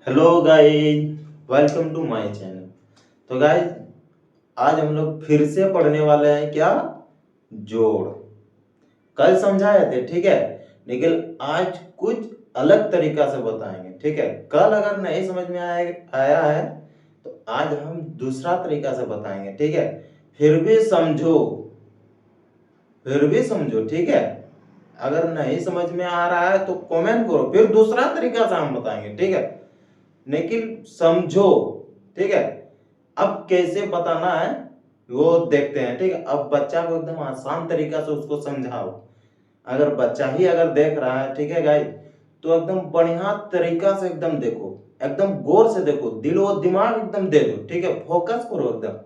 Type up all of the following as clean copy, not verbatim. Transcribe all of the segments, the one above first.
Hello guys, welcome to my channel. तो guys, आज हम लोग फिर से पढ़ने वाले हैं क्या? जोड़। कल समझाए थे, ठीक है, लेकिन आज कुछ अलग तरीका से बताएंगे, ठीक है। कल अगर नहीं समझ में आया है तो आज हम दूसरा तरीका से बताएंगे, ठीक है। फिर भी समझो, फिर भी समझो, ठीक है। अगर नहीं समझ में आ रहा है तो कमेंट करो, फिर दूसरा तरीका से हम बताएंगे, ठीक है। लेकिन समझो, ठीक है। अब कैसे बताना है वो देखते हैं, ठीक है। अब बच्चा को एकदम आसान तरीका से उसको समझाओ। अगर बच्चा ही अगर देख रहा है, ठीक है गाइस, तो एकदम बढ़िया तरीका से एकदम देखो, एकदम गौर से देखो, दिल और दिमाग एकदम दे दो, ठीक है। फोकस करो एकदम,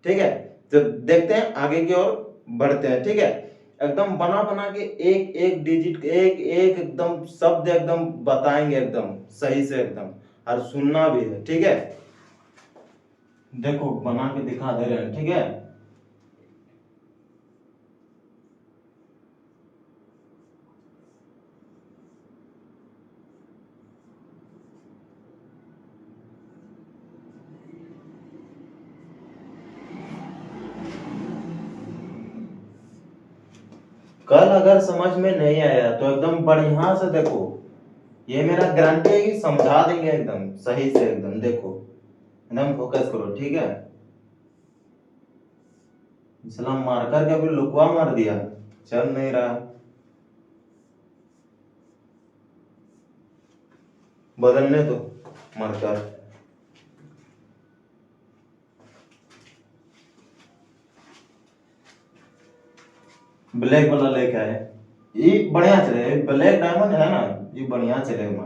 ठीक है। तो देखते हैं आगे की ओर बढ़ते हैं, ठीक है। एकदम बना बना के एक एक डिजिट, एक एक एकदम शब्द एकदम बताएंगे, एकदम सही से एकदम, और सुनना भी है, ठीक है। देखो बना के दिखा दे रहे हैं, ठीक है। कल अगर समझ में नहीं आया तो एकदम बढ़िया से देखो, ये मेरा गारंटी है कि समझा देंगे एकदम सही से, एकदम देखो, एकदम फोकस करो, ठीक है। सलाम मार्कर का भी लुकवा मार दिया, चल नहीं रहा। बदलने दो मार्कर। ब्लैक वाला लेके आए, ये बढ़िया चले, ब्लैक डायमंड है ना, ये बढ़िया चलेगा।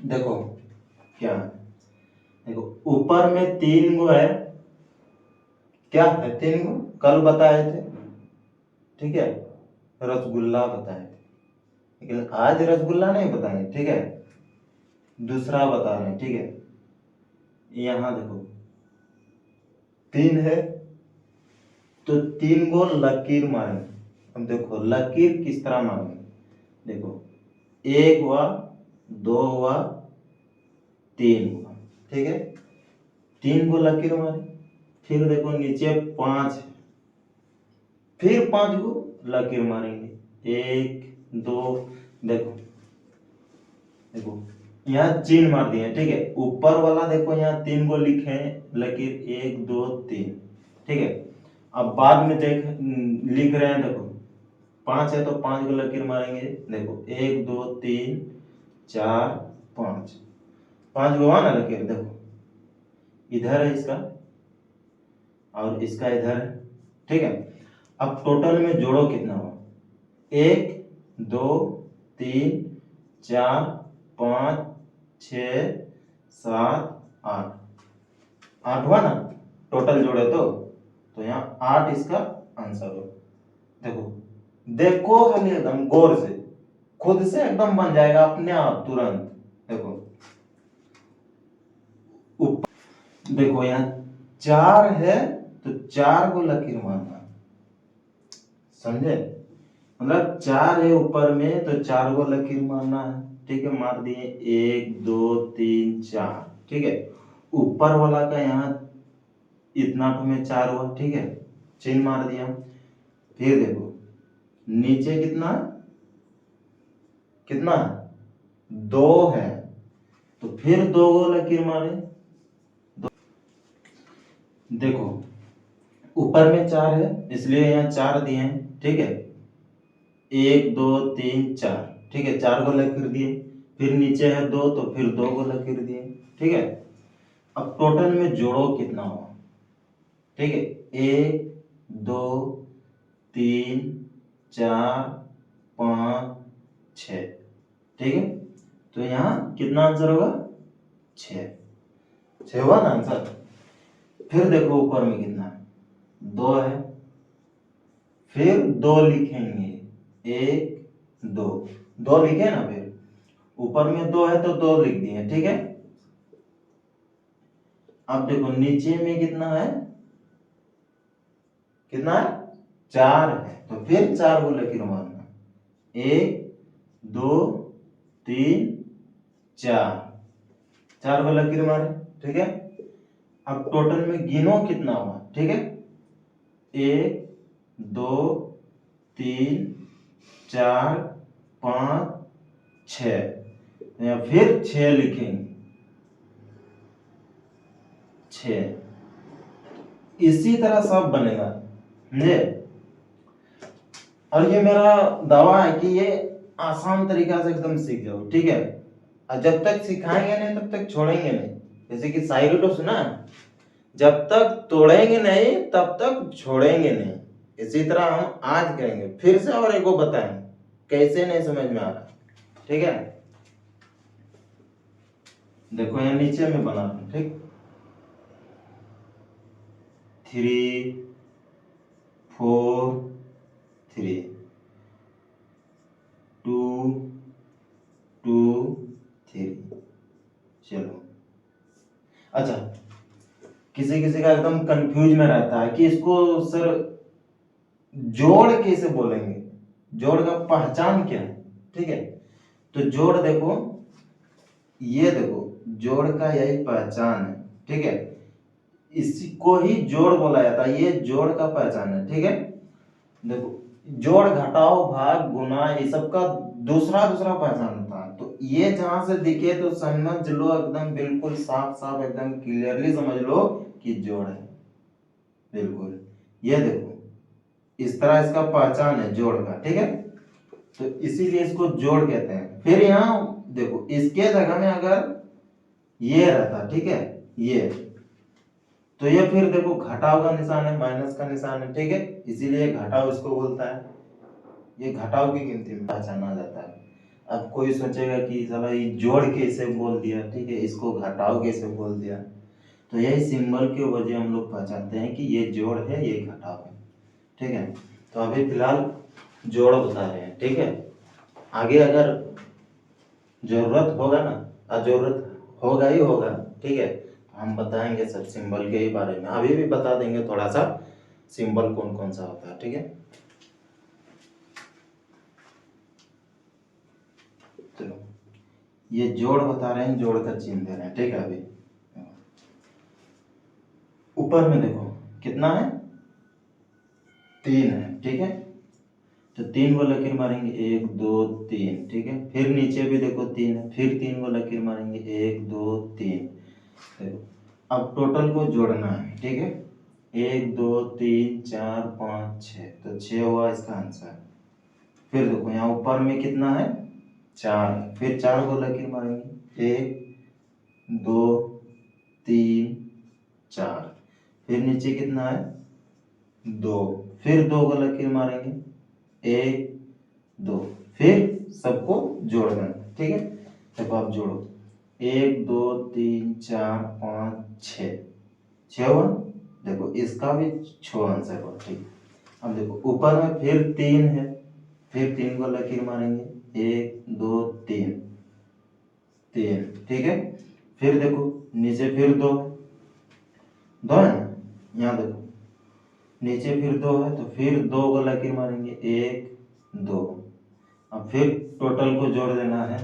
देखो क्या है? देखो ऊपर में तीन गो है, क्या है? तीन गो कल बताए थे, ठीक है। रसगुल्ला बताए थे, लेकिन आज रसगुल्ला नहीं बताएंगे, ठीक है। दूसरा बता रहे हैं, ठीक है। यहाँ देखो तीन है, तो तीन गो लकीर मारेंगे। अब देखो लकीर किस तरह मारेंगे, देखो एक हुआ, दो हुआ, तीन हुआ, ठीक है। तीन गो लकीर मारे, फिर देखो नीचे पांच है, फिर पांच गो लकीर मारेंगे, एक दो, देखो देखो यहाँ चिन्ह मार दिए, ठीक है। ऊपर वाला देखो यहाँ तीन गो लिखे हैं लकीर, एक दो तीन, ठीक है। अब बाद में लिख रहे हैं, देखो पांच है तो पांच को लकीर मारेंगे, देखो एक दो तीन चार पांच, पांच गो हुआ ना लकीर, देखो इधर है इसका और इसका इधर है, ठीक है। अब टोटल में जोड़ो कितना हुआ, एक दो तीन चार पांच छ सात आठ, आठ हुआ ना टोटल जोड़े तो यहाँ आठ इसका आंसर हो। देखो देखो खाली एकदम गौर से, खुद से एकदम बन जाएगा अपने आप तुरंत। देखो देखो यहाँ चार है तो चार को लकीर मारना, समझे? मतलब चार है ऊपर में तो चार को लकीर मारना है, ठीक है। मार दिए एक दो तीन चार, ठीक है। ऊपर वाला का यहाँ इतना में चार हुआ, ठीक है, चिन्ह मार दिया। फिर देखो नीचे कितना, कितना दो है, तो फिर दो गो लकीर मारे। देखो ऊपर में चार है इसलिए यहाँ चार दिए हैं, ठीक है। एक दो तीन चार, ठीक है, चार गो लकीर दिए। फिर नीचे है दो तो फिर दो गो लकीर दिए, ठीक है। अब टोटल में जोड़ो कितना हुआ, ठीक है। एक दो तीन चार पाँच छ, ठीक है। तो यहाँ कितना आंसर होगा, छ, छ हुआ ना आंसर। फिर देखो ऊपर में कितना है, दो है, फिर दो लिखेंगे, एक दो, दो लिखे ना, फिर ऊपर में दो है तो दो लिख दिए, ठीक है। अब देखो नीचे में कितना है, कितना है, चार है, तो फिर चार को लकीर मारना, एक दो तीन चार को लकीर मारे, ठीक है। अब टोटल में गिनो कितना हुआ, ठीक है। 1 2 3 4 5 6, या फिर 6 लिखेंगे, 6। इसी तरह सब बनेगा, समझे। और ये मेरा दावा है कि ये आसान तरीका से एकदम सीख जाओ, ठीक है। और जब तक सिखाएंगे नहीं तब तक छोड़ेंगे नहीं। जैसे कि शायरी तो सुना, जब तक तोड़ेंगे नहीं तब तक छोड़ेंगे नहीं। इसी तरह हम आज करेंगे, फिर से और एक को बताएंगे कैसे नहीं समझ में आ रहा, ठीक है। देखो यहाँ नीचे में बना रहा हूं, ठीक। 3 4 3 2 2 3। चलो, अच्छा, किसी किसी का एकदम कंफ्यूज में रहता है कि इसको सर जोड़ कैसे बोलेंगे, जोड़ का पहचान क्या है, ठीक है। तो जोड़ देखो, ये देखो जोड़ का यही पहचान है, ठीक है। इसी को ही जोड़ बोला जाता है, ये जोड़ का पहचान है, ठीक है। देखो जोड़ घटाओ भाग गुना ये सब का दूसरा दूसरा पहचान होता है। तो ये जहां से दिखे तो समझ लो एकदम बिल्कुल साफ साफ एकदम क्लियरली समझ लो कि जोड़ है, बिल्कुल। ये देखो इस तरह इसका पहचान है जोड़ का, ठीक है। तो इसीलिए इसको जोड़ कहते हैं। फिर यहाँ देखो इसके जगह में अगर ये रहता, ठीक है, ये, तो ये फिर देखो घटाव का निशान है, माइनस का निशान है, ठीक है। इसीलिए घटाव इसको बोलता है। ये घटाव की गिनती में पहचाना जाता है। अब कोई सोचेगा कि साला ये जोड़ कैसे बोल दिया, ठीक है, इसको घटाव कैसे बोल दिया। तो यही सिंबल की वजह हम लोग पहचानते हैं कि ये जोड़ है ये घटाव है, ठीक है। तो अभी फिलहाल जोड़ बता रहे हैं, ठीक है। आगे अगर जरूरत होगा ना, जरूरत होगा ही होगा, ठीक है, हम बताएंगे सब सिंबल के ही बारे में। अभी भी बता देंगे थोड़ा सा सिंबल कौन कौन सा होता है, ठीक है। चलो ये जोड़ बता रहे हैं, जोड़ का चिन्ह दे रहे हैं, ठीक है। अभी ऊपर में देखो कितना है, 3 है, ठीक है। तो 3 को लकीर मारेंगे, 1 2 3, ठीक है। फिर नीचे भी देखो 3 है, फिर 3 को लकीर मारेंगे, 1 2 3। अब टोटल को जोड़ना है, ठीक है। 1 2 3 4 5 6, तो 6 हुआ इसका आंसर। फिर देखो यहाँ ऊपर में कितना है, 4 है। फिर 4 को लकीर मारेंगे, 1 2 3 4। फिर नीचे कितना है, 2। फिर 2 को लकीर मारेंगे, 1 2। फिर सबको जोड़ देना, ठीक है। देखो आप जोड़ो, 1 2 3 4 5 6 हुआ। देखो इसका भी 6 आंसर हुआ, ठीक। अब देखो ऊपर में फिर 3 है, फिर 3 को लकीर मारेंगे, 1 2 3 3, ठीक है। फिर देखो नीचे फिर 2 है ना, यहाँ देखो नीचे फिर 2 है, तो फिर 2 को लकीर मारेंगे, 1 2। अब फिर टोटल को जोड़ देना है,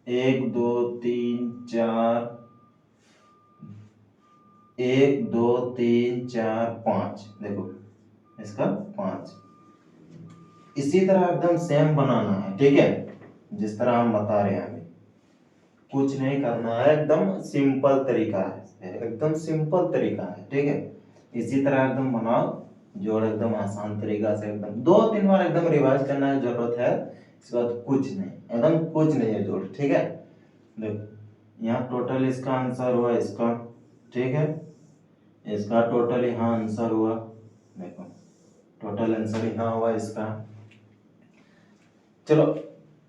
1 2 3 4, 1 2 3 4 5। देखो इसका 5। इसी तरह एकदम सेम बनाना है, ठीक है, जिस तरह हम बता रहे हैं। अभी कुछ नहीं करना है, एकदम सिंपल तरीका है, एकदम सिंपल तरीका है, ठीक है। इसी तरह एकदम बनाओ जोड़, एकदम आसान तरीका से, एकदम 2-3 बार एकदम रिवाइज करना की जरूरत है। इसके बाद कुछ नहीं, एकदम कुछ नहीं है जोड़, ठीक है। देखो यहाँ टोटल इसका आंसर हुआ इसका, ठीक है। इसका टोटल यहाँ आंसर हुआ, देखो टोटल आंसर यहाँ हुआ इसका। चलो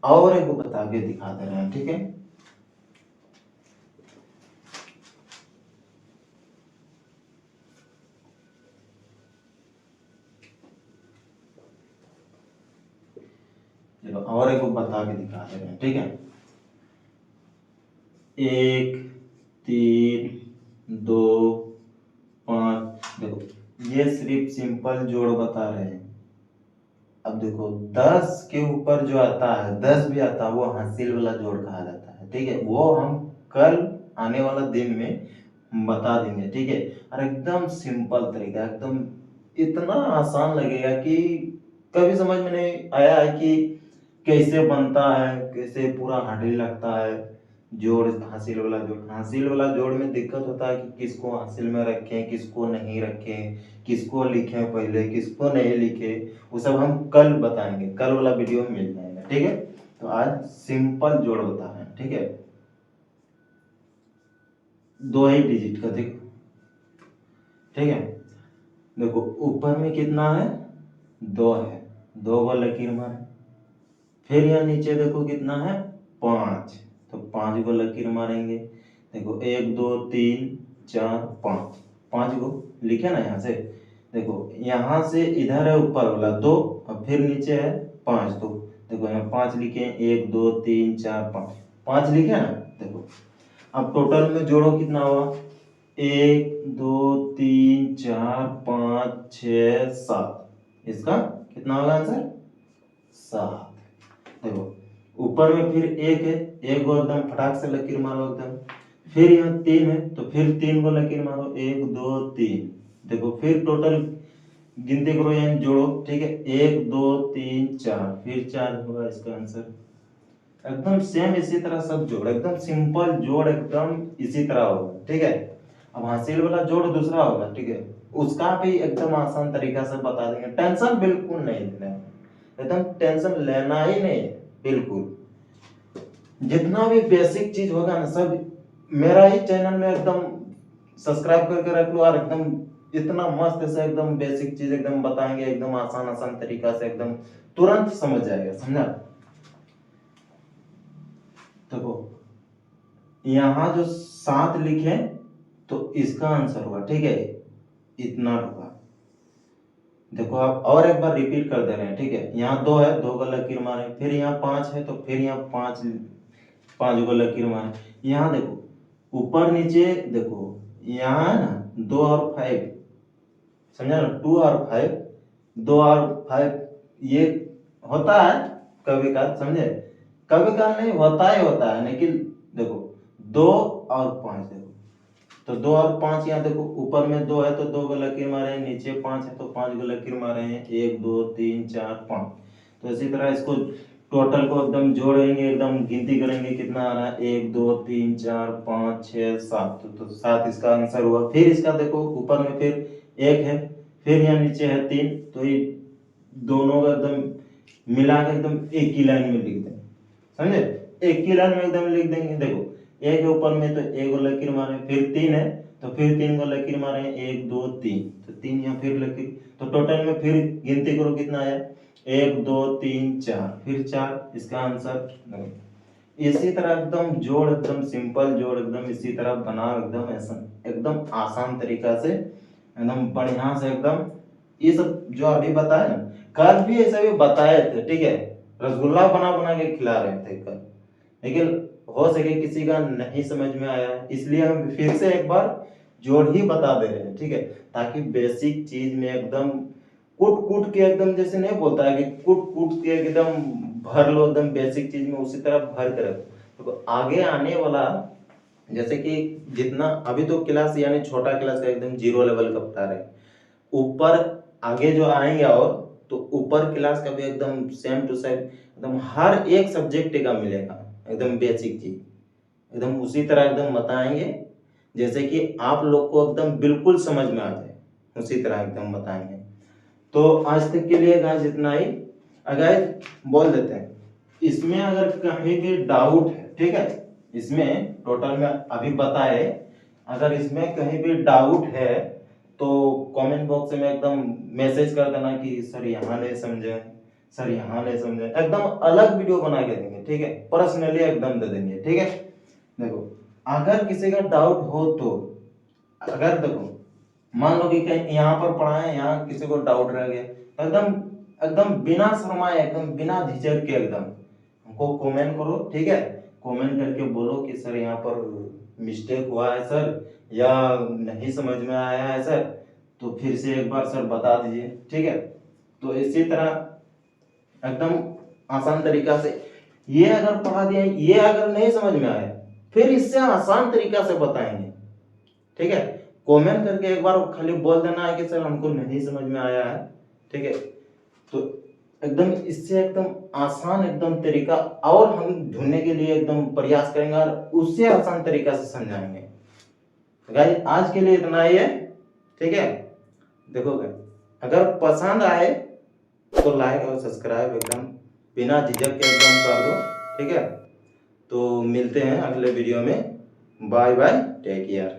और एक बता के दिखा दे रहे हैं, ठीक है। चलो और एक बता के दिखा दे रहे हैं, ठीक है। 1 3 2 5। देखो ये सिर्फ सिंपल जोड़ बता रहे हैं। अब देखो 10 के ऊपर जो आता है, 10 भी आता है, वो हासिल वाला जोड़ कहा जाता है। है, ठीक है। वो हम कल आने वाला दिन में बता देंगे, ठीक है। और एकदम सिंपल तरीका, एकदम इतना आसान लगेगा कि कभी समझ में नहीं आया है कि कैसे बनता है, कैसे पूरा हार्डली लगता है। जोड़, हासिल वाला जोड़, हासिल वाला जोड़ में दिक्कत होता है कि किसको हासिल में रखें, किसको नहीं रखें, किसको लिखें पहले, किसको नहीं लिखे, वो सब हम कल बताएंगे, कल वाला वीडियो में मिल जाएगा, ठीक है। तो आज सिंपल जोड़ बता रहे हैं, ठीक है। 2 ही डिजिट का देखो, ठीक है। देखो ऊपर में कितना है, 2 है, 2 को लकीर मारे। फिर यहाँ नीचे देखो कितना है, 5, तो 5 को लकीर मारेंगे। देखो 1 2 3 4 5, 5 को लिखे ना यहाँ से। देखो यहाँ से इधर है ऊपर वाला 2, और फिर नीचे है 5, तो देखो यहाँ 5 लिखे, 1 2 3 4 5, 5 लिखे ना। देखो अब टोटल में जोड़ो कितना हुआ, 1 2 3 4 5 6 7, इसका कितना होगा आंसर, 7। देखो ऊपर में फिर 1 है, 1 को एकदम फटाक से लकीर मारो एकदम। फिर यहाँ 3 है, तो फिर 3 को लकीर मारो, 1 2 3। देखो फिर टोटल गिनती करो, यानी जोड़ो, ठीक है। 1 2 3 4, फिर 4 होगा इसका आंसर। एकदम सेम इसी तरह सब जोड़, एकदम सिंपल जोड़, एकदम इसी तरह होगा, ठीक है। अब हासिल वाला जोड़ दूसरा होगा, ठीक है। उसका भी एकदम आसान तरीका से बता देंगे, टेंशन बिल्कुल नहीं लेना है, एकदम टेंशन लेना ही नहीं है बिल्कुल। जितना भी बेसिक चीज होगा ना, सब मेरा ही चैनल में एकदम सब्सक्राइब करके रख लो, और एकदम इतना मस्त से एकदम बेसिक चीज एकदम बताएंगे, एकदम आसान आसान तरीका से, एकदम तुरंत समझ जाएगा, समझा। देखो यहाँ जो 7 लिखे, तो इसका आंसर हुआ, ठीक है, इतना होगा। देखो आप और एक बार रिपीट कर दे रहे हैं, ठीक है। यहाँ 2 है, 2 को लकीर मारे। फिर यहाँ 5 है, तो फिर यहाँ 5 को लकीर मारे। यहाँ देखो ऊपर नीचे, देखो यहाँ है ना 2 और 5, समझा ना, 2 और 5, 2 और 5, ये होता है कभी कभार, समझे, कभी कभार नहीं होता ही होता है, लेकिन देखो 2 और 5, देखो तो 2 और 5, यहाँ देखो ऊपर में 2 है, तो 2 को लकीर मारे हैं, नीचे 5 है, तो 5 को लकीर मारे हैं, 1 2 3 4 5। तो इसी तरह इसको टोटल को एकदम जोड़ेंगे, एकदम गिनती करेंगे कितना आ रहा है, 1 2 3 4 5 6 7, तो 7 इसका आंसर हुआ। फिर इसका देखो ऊपर में फिर 1 है, फिर यहाँ नीचे है 3, तो ये दोनों का एकदम मिला के एकदम एक ही लाइन में लिख देंगे, समझे, एक ही लाइन में एकदम लिख देंगे। देखो 1 है ऊपर में, तो 1 को लकीर मारे, फिर 3 है, तो फिर 3 को लकीर मारे, 1 2 3, तो 3 यहाँ फिर लकीर, तो टोटल में फिर गिनती करो कितना आया, 1 2 3 4, फिर 4, इसका आंसर। इसी तरह एकदम जोड़, एकदम सिंपल जोड़, एकदम इसी तरह बनाओ, एकदम ऐसा, एकदम आसान तरीका से, एकदम बढ़िया से, एकदम ये सब जो अभी बताया ना, कल भी ऐसा भी बताए थे, ठीक है। रसगुल्ला बना बना के खिला रहे थे कल, लेकिन हो सके किसी का नहीं समझ में आया, इसलिए हम फिर से एक बार जोड़ ही बता दे रहे हैं, ठीक है। ताकि बेसिक चीज में एकदम कूट कूट के, एकदम जैसे नहीं बोलता है कि कूट कूट के एकदम भर लो, एकदम बेसिक चीज में उसी तरह भर के रखो। तो आगे आने वाला, जैसे कि जितना अभी तो क्लास यानी छोटा क्लास का एकदम 0 लेवल का बता रहे हैं, ऊपर आगे जो आएंगे, और तो ऊपर क्लास का भी एकदम सेम टू सेम, एकदम हर एक सब्जेक्ट का मिलेगा, एकदम बेसिक चीज, एकदम उसी तरह एकदम बताएंगे, जैसे कि आप लोग को एकदम बिल्कुल समझ में आ जाए, उसी तरह एकदम बताएंगे। तो आज तक के लिए गाइस इतना ही। अगर बोल देते हैं, इसमें अगर कहीं भी डाउट है, ठीक है, इसमें टोटल में अभी बताए, अगर इसमें कहीं भी डाउट है तो कमेंट बॉक्स में एकदम मैसेज कर देना कि सर यहाँ नहीं समझे, सर यहाँ नहीं समझे, एकदम अलग वीडियो बना के देंगे, ठीक है, पर्सनली एकदम दे देंगे, ठीक है। देखो अगर किसी का डाउट हो तो, अगर देखो मान लो कि कहीं यहाँ पर पढ़ा है, यहाँ किसी को डाउट रह गया, तो एकदम एकदम बिना शर्माए, एकदम बिना झिझक के एकदम हमको कमेंट करो, ठीक है। कमेंट करके बोलो कि सर यहाँ पर मिस्टेक हुआ है सर, या नहीं समझ में आया है सर, तो फिर से एक बार सर बता दीजिए, ठीक है। तो इसी तरह एकदम आसान तरीका से ये अगर पढ़ा दिया, ये अगर नहीं समझ में आया फिर इससे आसान तरीका से बताएंगे। ठीक है, कमेंट करके एक बार खाली बोल देना है कि सर हमको नहीं समझ में आया है। ठीक है, तो एकदम इससे एकदम आसान एकदम तरीका और हम ढूंढने के लिए एकदम प्रयास करेंगे और उससे आसान तरीका से समझाएंगे। गाइस आज के लिए इतना ही है। ठीक है, देखो अगर पसंद आए तो लाइक और सब्सक्राइब एकदम बिना झिझक के एकदम कर दो। ठीक है, तो मिलते हैं अगले वीडियो में। Bye bye, take care.